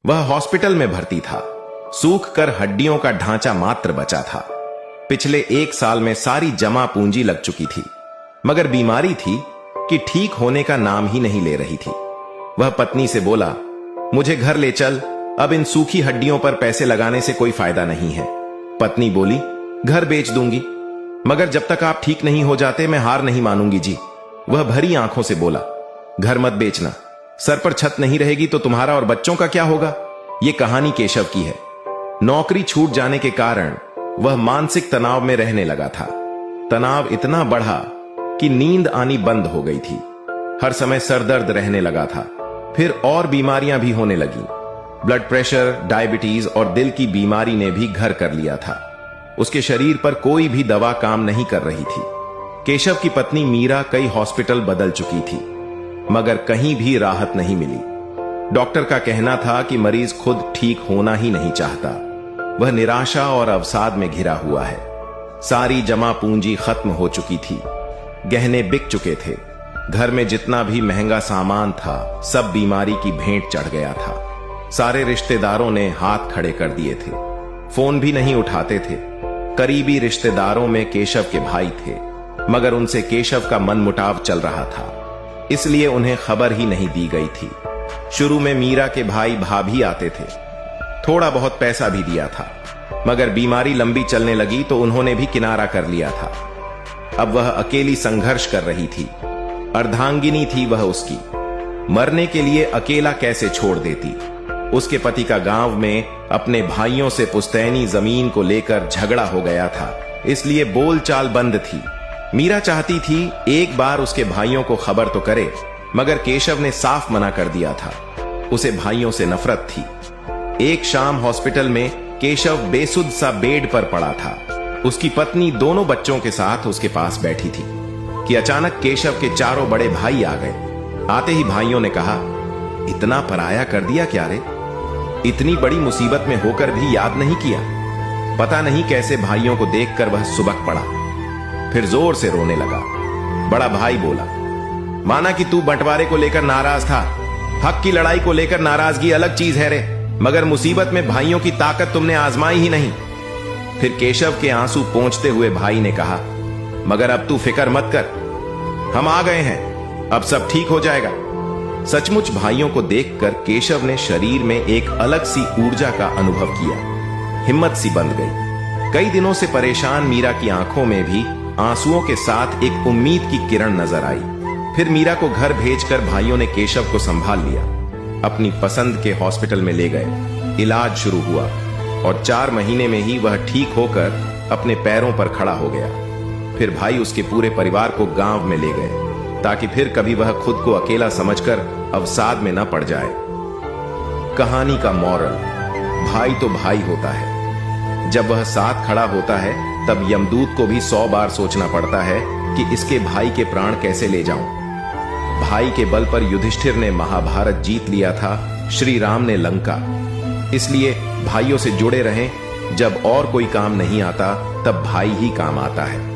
वह हॉस्पिटल में भर्ती था। सूख कर हड्डियों का ढांचा मात्र बचा था। पिछले 1 साल में सारी जमा पूंजी लग चुकी थी, मगर बीमारी थी कि ठीक होने का नाम ही नहीं ले रही थी। वह पत्नी से बोला, मुझे घर ले चल, अब इन सूखी हड्डियों पर पैसे लगाने से कोई फायदा नहीं है। पत्नी बोली, घर बेच दूंगी, मगर जब तक आप ठीक नहीं हो जाते मैं हार नहीं मानूंगी जी। वह भरी आंखों से बोला, घर मत बेचना, सर पर छत नहीं रहेगी तो तुम्हारा और बच्चों का क्या होगा। यह कहानी केशव की है। नौकरी छूट जाने के कारण वह मानसिक तनाव में रहने लगा था। तनाव इतना बढ़ा कि नींद आनी बंद हो गई थी। हर समय सर दर्द रहने लगा था। फिर और बीमारियां भी होने लगी। ब्लड प्रेशर, डायबिटीज और दिल की बीमारी ने भी घर कर लिया था। उसके शरीर पर कोई भी दवा काम नहीं कर रही थी। केशव की पत्नी मीरा कई हॉस्पिटल बदल चुकी थी, मगर कहीं भी राहत नहीं मिली। डॉक्टर का कहना था कि मरीज खुद ठीक होना ही नहीं चाहता। वह निराशा और अवसाद में घिरा हुआ है। सारी जमा पूंजी खत्म हो चुकी थी। गहने बिक चुके थे। घर में जितना भी महंगा सामान था सब बीमारी की भेंट चढ़ गया था। सारे रिश्तेदारों ने हाथ खड़े कर दिए थे। फोन भी नहीं उठाते थे। करीबी रिश्तेदारों में केशव के भाई थे, मगर उनसे केशव का मनमुटाव चल रहा था, इसलिए उन्हें खबर ही नहीं दी गई थी। शुरू में मीरा के भाई भाभी आते थे, थोड़ा बहुत पैसा भी दिया था, मगर बीमारी लंबी चलने लगी तो उन्होंने भी किनारा कर लिया था। अब वह अकेली संघर्ष कर रही थी। अर्धांगिनी थी वह उसकी। मरने के लिए अकेला कैसे छोड़ देती। उसके पति का गांव में अपने भाइयों से पुश्तैनी जमीन को लेकर झगड़ा हो गया था, इसलिए बोलचाल बंद थी। मीरा चाहती थी एक बार उसके भाइयों को खबर तो करे, मगर केशव ने साफ मना कर दिया था। उसे भाइयों से नफरत थी। एक शाम हॉस्पिटल में केशव बेसुध सा बेड पर पड़ा था। उसकी पत्नी दोनों बच्चों के साथ उसके पास बैठी थी कि अचानक केशव के चारों बड़े भाई आ गए। आते ही भाइयों ने कहा, इतना पराया कर दिया क्या रे? इतनी बड़ी मुसीबत में होकर भी याद नहीं किया। पता नहीं कैसे भाइयों को देखकर वह सुबक पड़ा, फिर जोर से रोने लगा। बड़ा भाई बोला, माना कि तू बंटवारे को लेकर नाराज था, हक की लड़ाई को लेकर नाराजगी अलग चीज है रे, मगर मुसीबत में भाइयों की ताकत तुमने आजमाई ही नहीं। फिर केशव के आंसू पोंछते हुए भाई ने कहा, मगर अब तू फिक्र मत कर, हम आ गए हैं, अब सब ठीक हो जाएगा। सचमुच भाइयों को देखकर केशव ने शरीर में एक अलग सी ऊर्जा का अनुभव किया। हिम्मत सी बंध गई। कई दिनों से परेशान मीरा की आंखों में भी आंसुओं के साथ एक उम्मीद की किरण नजर आई। फिर मीरा को घर भेजकर भाइयों ने केशव को संभाल लिया। अपनी पसंद के हॉस्पिटल में ले गए। इलाज शुरू हुआ और 4 महीने में ही वह ठीक होकर अपने पैरों पर खड़ा हो गया। फिर भाई उसके पूरे परिवार को गांव में ले गए, ताकि फिर कभी वह खुद को अकेला समझकर अवसाद में न पड़ जाए। कहानी का मॉरल, भाई तो भाई होता है। जब वह साथ खड़ा होता है तब यमदूत को भी 100 बार सोचना पड़ता है कि इसके भाई के प्राण कैसे ले जाऊं। भाई के बल पर युधिष्ठिर ने महाभारत जीत लिया था, श्री राम ने लंका। इसलिए भाइयों से जुड़े रहें। जब और कोई काम नहीं आता तब भाई ही काम आता है।